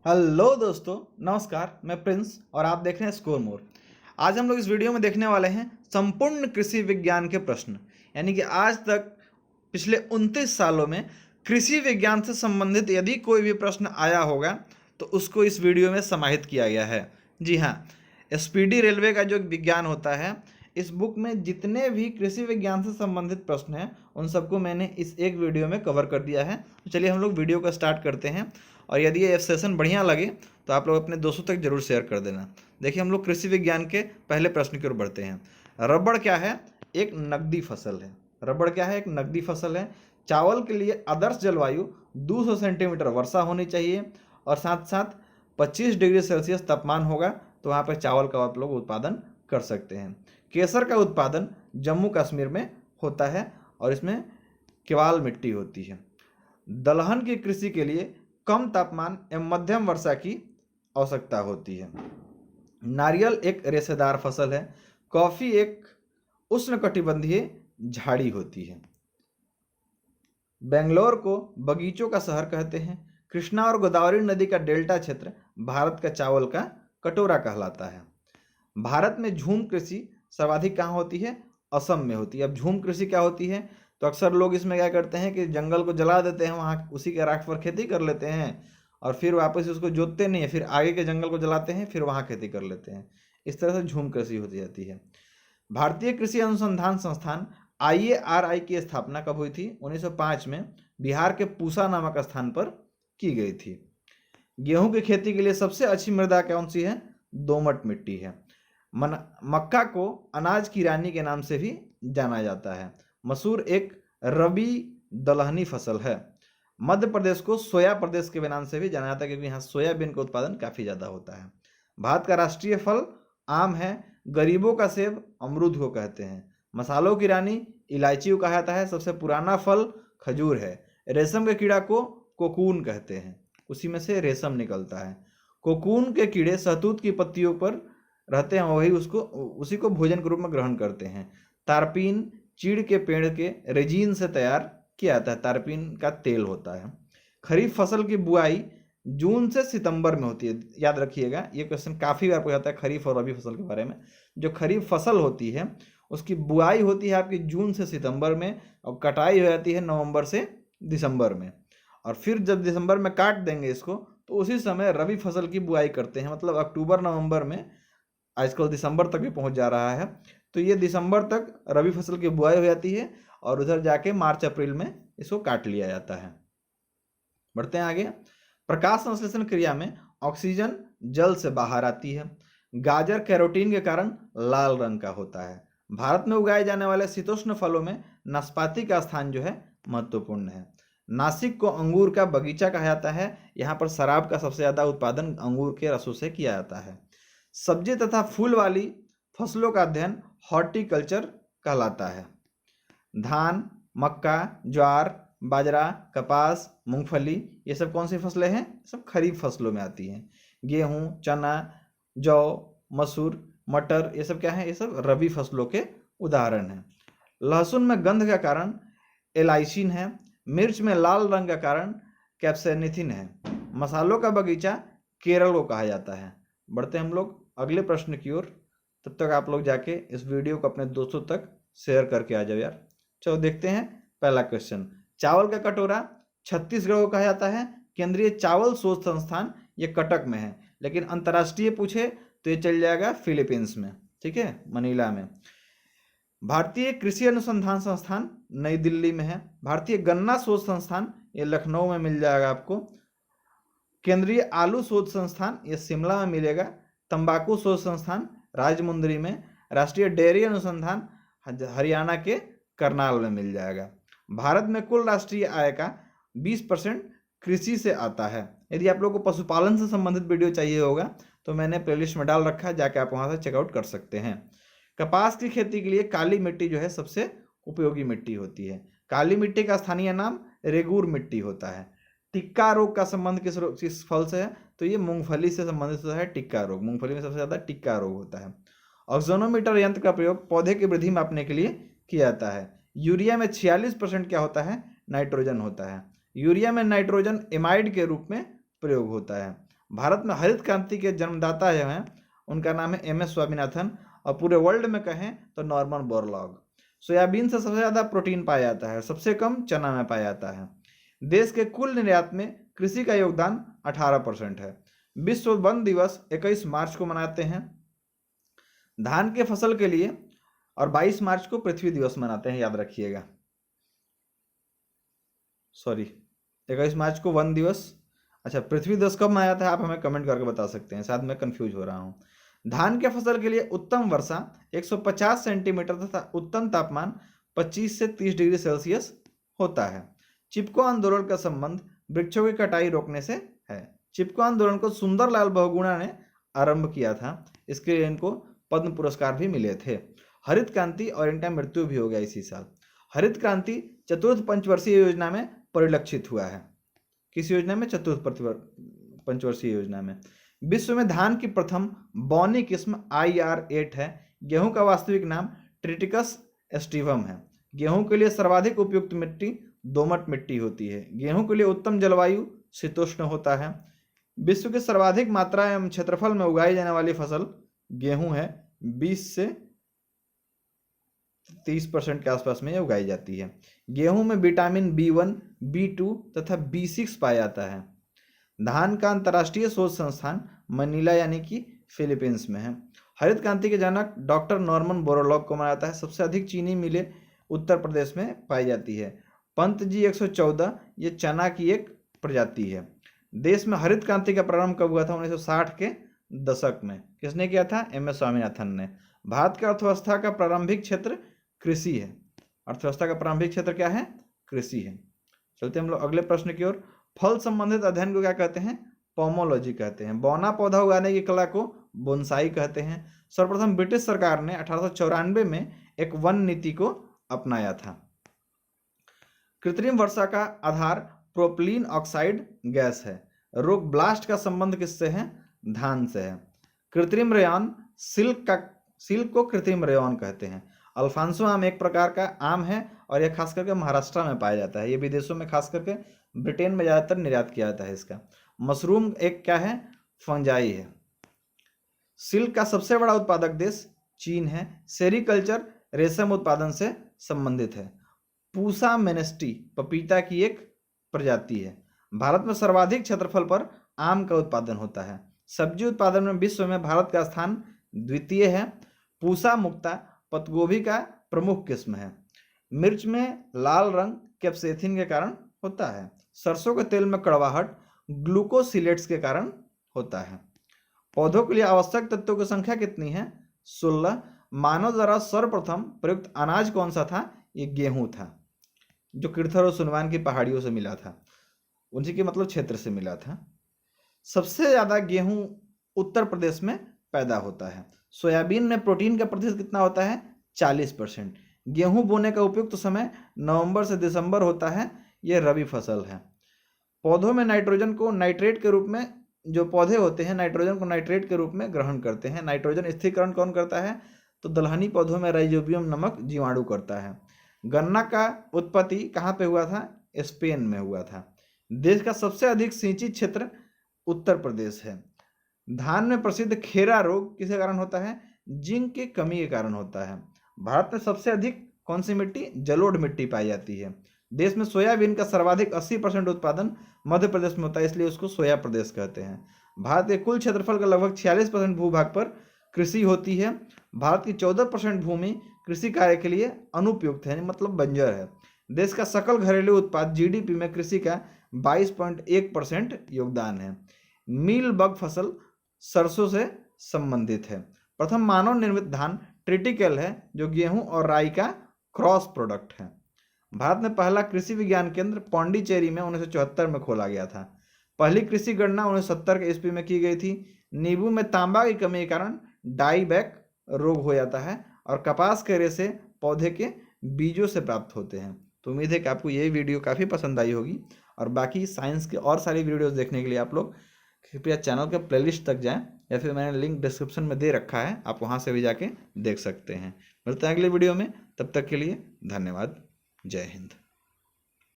Hello दोस्तों, नमस्कार। मैं प्रिंस और आप देख रहे हैं स्कोर मोर। आज हम लोग इस वीडियो में देखने वाले हैं संपूर्ण कृषि विज्ञान के प्रश्न। यानी कि आज तक पिछले 29 सालों में कृषि विज्ञान से संबंधित यदि कोई भी प्रश्न आया होगा तो उसको इस वीडियो में समाहित किया गया है। जी हाँ, स्पीडी रेलवे का जो विज्ञान होता है, इस बुक में जितने भी कृषि विज्ञान से संबंधित प्रश्न हैं उन सबको मैंने इस एक वीडियो में कवर कर दिया है। तो चलिए हम लोग वीडियो को स्टार्ट करते हैं। और यदि ये सेशन बढ़िया लगे तो आप लोग अपने दोस्तों तक जरूर शेयर कर देना। देखिए, हम लोग कृषि विज्ञान के पहले प्रश्न की ओर बढ़ते हैं। रबड़ क्या है? एक नकदी फसल है। रबड़ क्या है? एक नकदी फसल है। चावल के लिए आदर्श जलवायु 200 सेंटीमीटर वर्षा होनी चाहिए और साथ साथ 25 डिग्री सेल्सियस तापमान होगा, तो वहाँ पर चावल का आप लोग उत्पादन कर सकते हैं। केसर का उत्पादन जम्मू कश्मीर में होता है और इसमें केवाल मिट्टी होती है। दलहन की कृषि के लिए कम तापमान एवं मध्यम वर्षा की आवश्यकता होती है। नारियल एक रेशेदार फसल है। कॉफी एक उष्णकटिबंधीय झाड़ी होती है। बेंगलोर को बगीचों का शहर कहते हैं। कृष्णा और गोदावरी नदी का डेल्टा क्षेत्र भारत का चावल का कटोरा कहलाता है। भारत में झूम कृषि सर्वाधिक कहाँ होती है? असम में होती है। अब झूम कृषि क्या होती है? तो अक्सर लोग इसमें क्या करते हैं कि जंगल को जला देते हैं, वहाँ उसी के राख पर खेती कर लेते हैं और फिर वापस उसको जोतते नहीं है, फिर आगे के जंगल को जलाते हैं, फिर वहाँ खेती कर लेते हैं। इस तरह से झूम कृषि होती जाती है। भारतीय कृषि अनुसंधान संस्थान IARI की स्थापना कब हुई थी? 1905 में बिहार के पूसा नामक स्थान पर की गई थी। गेहूं की खेती के लिए सबसे अच्छी मृदा कौन सी है? दोमट मिट्टी है। मक्का को अनाज की रानी के नाम से भी जाना जाता है। मसूर एक रबी दलहनी फसल है। मध्य प्रदेश को सोया प्रदेश के नाम से भी जाना जाता है क्योंकि यहाँ सोयाबीन का उत्पादन काफ़ी ज़्यादा होता है। भारत का राष्ट्रीय फल आम है। गरीबों का सेब अमरूद को कहते हैं। मसालों की रानी इलायची को कहा जाता है। सबसे पुराना फल खजूर है। रेशम के कीड़ा को कोकून कहते हैं, उसी में से रेशम निकलता है। कोकून के कीड़े शहतूत की पत्तियों पर रहते हैं, वही उसी को भोजन के रूप में ग्रहण करते हैं। तारपीन चीड़ के पेड़ के रेजिन से तैयार किया जाता है। तारपीन का तेल होता है। खरीफ फसल की बुआई जून से सितंबर में होती है। याद रखिएगा, ये क्वेश्चन काफ़ी बार पूछा जाता है खरीफ और रबी फसल के बारे में। जो खरीफ फसल होती है उसकी बुआई होती है आपकी जून से सितंबर में और कटाई हो जाती है नवंबर से दिसंबर में। और फिर जब दिसंबर में काट देंगे इसको तो उसी समय रबी फसल की बुआई करते हैं। मतलब अक्टूबर नवंबर में, आजकल दिसंबर तक भी पहुंच जा रहा है, तो ये दिसंबर तक रबी फसल की बुआई हो जाती है और उधर जाके मार्च अप्रैल में इसको काट लिया जाता है। बढ़ते हैं आगे। प्रकाश संश्लेषण क्रिया में ऑक्सीजन जल से बाहर आती है। गाजर कैरोटीन के कारण लाल रंग का होता है। भारत में उगाए जाने वाले शीतोष्ण फलों में नाशपाती का स्थान जो है महत्वपूर्ण है। नासिक को अंगूर का बगीचा कहा जाता है। यहाँ पर शराब का सबसे ज़्यादा उत्पादन अंगूर के रसों से किया जाता है। सब्जी तथा फूल वाली फसलों का अध्ययन हॉर्टिकल्चर कहलाता है। धान, मक्का, ज्वार, बाजरा, कपास, मूंगफली, ये सब कौन सी फसलें हैं? सब खरीफ फसलों में आती हैं। गेहूं, चना, जौ, मसूर, मटर, ये सब क्या है? ये सब रबी फसलों के उदाहरण हैं। लहसुन में गंध का कारण एलाइसिन है। मिर्च में लाल रंग का कारण कैप्सेनिथिन है। मसालों का बगीचा केरल को कहा जाता है। बढ़ते हम लोग अगले प्रश्न की ओर। तब तक आप लोग जाके इस वीडियो को अपने दोस्तों तक शेयर करके आ जाओ यार। चलो देखते हैं पहला क्वेश्चन। चावल का कटोरा छत्तीसगढ़ को कहा जाता है। केंद्रीय चावल शोध संस्थान ये कटक में है, लेकिन अंतर्राष्ट्रीय पूछे तो ये चल जाएगा फिलीपींस में, ठीक है, मनीला में। भारतीय कृषि अनुसंधान संस्थान नई दिल्ली में है। भारतीय गन्ना शोध संस्थान ये लखनऊ में मिल जाएगा आपको। केंद्रीय आलू शोध संस्थान ये शिमला में मिलेगा। तंबाकू शोध संस्थान राजमुंदरी में। राष्ट्रीय डेयरी अनुसंधान हरियाणा के करनाल में मिल जाएगा। भारत में कुल राष्ट्रीय आय का 20% कृषि से आता है। यदि आप लोगों को पशुपालन से संबंधित वीडियो चाहिए होगा तो मैंने प्लेलिस्ट में डाल रखा है, जाके आप वहां से चेकआउट कर सकते हैं। कपास की खेती के लिए काली मिट्टी जो है सबसे उपयोगी मिट्टी होती है। काली मिट्टी का स्थानीय नाम रेगूर मिट्टी होता है। टिक्का रोग का संबंध किस फल से है? तो ये मूंगफली से संबंधित होता है। टिक्का रोग, मूंगफली में सबसे ज़्यादा टिक्का रोग होता है। ऑक्सोनोमीटर यंत्र का प्रयोग पौधे की वृद्धि मापने के लिए किया जाता है। यूरिया में 46% क्या होता है? नाइट्रोजन होता है। यूरिया में नाइट्रोजन एमाइड के रूप में प्रयोग होता है। भारत में हरित क्रांति के जन्मदाता जो हैं उनका नाम है MS स्वामीनाथन, और पूरे वर्ल्ड में कहें तो नॉर्मन बोरलॉग। सोयाबीन से सबसे ज़्यादा प्रोटीन पाया जाता है, सबसे कम चना में पाया जाता है। देश के कुल निर्यात में कृषि का योगदान 18% है। विश्व वन दिवस 21 मार्च को मनाते हैं धान के फसल के लिए, और 22 मार्च को पृथ्वी दिवस मनाते हैं, याद रखिएगा। 21 मार्च को वन दिवस, अच्छा पृथ्वी दिवस कब मनाया जाता है आप हमें कमेंट करके बता सकते हैं, शायद मैं कंफ्यूज हो रहा हूँ। धान के फसल के लिए उत्तम वर्षा 150 सेंटीमीटर तथा उत्तम तापमान 25 से 30 डिग्री सेल्सियस होता है। चिपको आंदोलन का संबंध वृक्षों की कटाई रोकने से है। चिपको आंदोलन को सुंदरलाल बहुगुणा ने आरंभ किया था, इसके लिए इनको पद्म पुरस्कार भी मिले थे। हरित क्रांति और इनका मृत्यु भी हो गया इसी साल। हरित क्रांति चतुर्थ पंचवर्षीय योजना में परिलक्षित हुआ है। किस योजना में? चतुर्थ पंचवर्षीय योजना में। विश्व में धान की प्रथम बौनी किस्म IR8 है। गेहूं का वास्तविक नाम ट्रिटिकस एस्टिवम है। गेहूं के लिए सर्वाधिक उपयुक्त मिट्टी दोमट मिट्टी होती है। गेहूं के लिए उत्तम जलवायु शीतोष्ण होता है। विश्व की सर्वाधिक मात्रा एवं क्षेत्रफल में उगाई जाने वाली फसल गेहूं है। 20 से 30% के आसपास में उगाई जाती है। गेहूं में विटामिन B1, B2 तथा B6 पाया जाता है। धान का अंतर्राष्ट्रीय शोध संस्थान मनीला यानी कि फिलीपींस में है। हरित क्रांति के जनक डॉक्टर नॉर्मन बोरलॉग को माना जाता है। सबसे अधिक चीनी मिलें उत्तर प्रदेश में पाई जाती है। पंतजी 114 ये चना की एक प्रजाति है। देश में हरित क्रांति का प्रारंभ कब हुआ था? 1960 के दशक में। किसने किया था? MS स्वामीनाथन ने। भारत की अर्थव्यवस्था का प्रारंभिक क्षेत्र कृषि है। अर्थव्यवस्था का प्रारंभिक क्षेत्र क्या है? कृषि है। चलते हम लोग अगले प्रश्न की ओर। फल संबंधित अध्ययन को क्या कहते हैं? पोमोलॉजी कहते हैं। बौना पौधा उगाने की कला को बोनसाई कहते हैं। सर्वप्रथम ब्रिटिश सरकार ने 1894 में एक वन नीति को अपनाया था। कृत्रिम वर्षा का आधार प्रोपिलीन ऑक्साइड गैस है। रोग ब्लास्ट का संबंध किससे है? धान से है। कृत्रिम रेयॉन सिल्क को कृत्रिम रेयॉन कहते हैं। अल्फांसो आम एक प्रकार का आम है और यह खास करके महाराष्ट्र में पाया जाता है। ये विदेशों में खास करके ब्रिटेन में ज़्यादातर निर्यात किया जाता है इसका। मशरूम एक क्या है? फंजाई है। सिल्क का सबसे बड़ा उत्पादक देश चीन है। सेरीकल्चर रेशम उत्पादन से संबंधित है। पूसा मेनेस्टी पपीता की एक प्रजाति है। भारत में सर्वाधिक क्षेत्रफल पर आम का उत्पादन होता है। सब्जी उत्पादन में विश्व में भारत का स्थान द्वितीय है। पूसा मुक्ता पत्तगोभी का प्रमुख किस्म है। मिर्च में लाल रंग कैप्सेथिन के कारण होता है। सरसों के तेल में कड़वाहट ग्लूकोसिलेट्स के कारण होता है। पौधों के लिए आवश्यक तत्वों की संख्या कितनी है? 16। मानव द्वारा सर्वप्रथम प्रयुक्त अनाज कौन सा था? ये गेहूं था, जो किरथर और सुनवान की पहाड़ियों से मिला था, उनसे के मतलब क्षेत्र से मिला था। सबसे ज़्यादा गेहूं उत्तर प्रदेश में पैदा होता है। सोयाबीन में प्रोटीन का प्रतिशत कितना होता है? 40%। गेहूं बोने का उपयुक्त समय नवंबर से दिसंबर होता है। यह रबी फसल है। पौधों में नाइट्रोजन को नाइट्रेट के रूप में, जो पौधे होते हैं नाइट्रोजन को नाइट्रेट के रूप में ग्रहण करते हैं। नाइट्रोजन स्थिरीकरण कौन करता है? तो दलहनी पौधों में राइजोबियम नामक जीवाणु करता है। गन्ना का उत्पत्ति कहाँ पे हुआ था? स्पेन में हुआ था। देश का सबसे अधिक सिंचित क्षेत्र उत्तर प्रदेश है। धान में प्रसिद्ध खेरा रोग किसके कारण होता है? जिंक की कमी के कारण होता है। भारत में सबसे अधिक कौन सी मिट्टी? जलोढ़ मिट्टी पाई जाती है। देश में सोयाबीन का सर्वाधिक 80% उत्पादन मध्य प्रदेश में होता है, इसलिए उसको सोया प्रदेश कहते हैं। भारत के कुल क्षेत्रफल का लगभग 46% भूभाग पर कृषि होती है। भारत की 14% भूमि कृषि कार्य के लिए अनुपयुक्त है, मतलब बंजर है। देश का सकल घरेलू उत्पाद GDP में कृषि का 22.1% योगदान है। मील बग फसल सरसों से संबंधित है। प्रथम मानव निर्मित धान ट्रिटिकल है, जो गेहूं और राई का क्रॉस प्रोडक्ट है। भारत में पहला कृषि विज्ञान केंद्र पौंडीचेरी में 1974 में खोला गया था। पहली कृषि गणना 1970 के ईस्वी में की गई थी। नींबू में तांबा की कमी के कारण डाईबैक रोग हो जाता है और कपास के रेशे पौधे के बीजों से प्राप्त होते हैं। तो उम्मीद है कि आपको ये वीडियो काफ़ी पसंद आई होगी, और बाकी साइंस के और सारी वीडियोस देखने के लिए आप लोग कृपया चैनल के प्लेलिस्ट तक जाएं, या फिर मैंने लिंक डिस्क्रिप्शन में दे रखा है, आप वहां से भी जाके देख सकते हैं। मिलते हैं अगले वीडियो में, तब तक के लिए धन्यवाद। जय हिंद।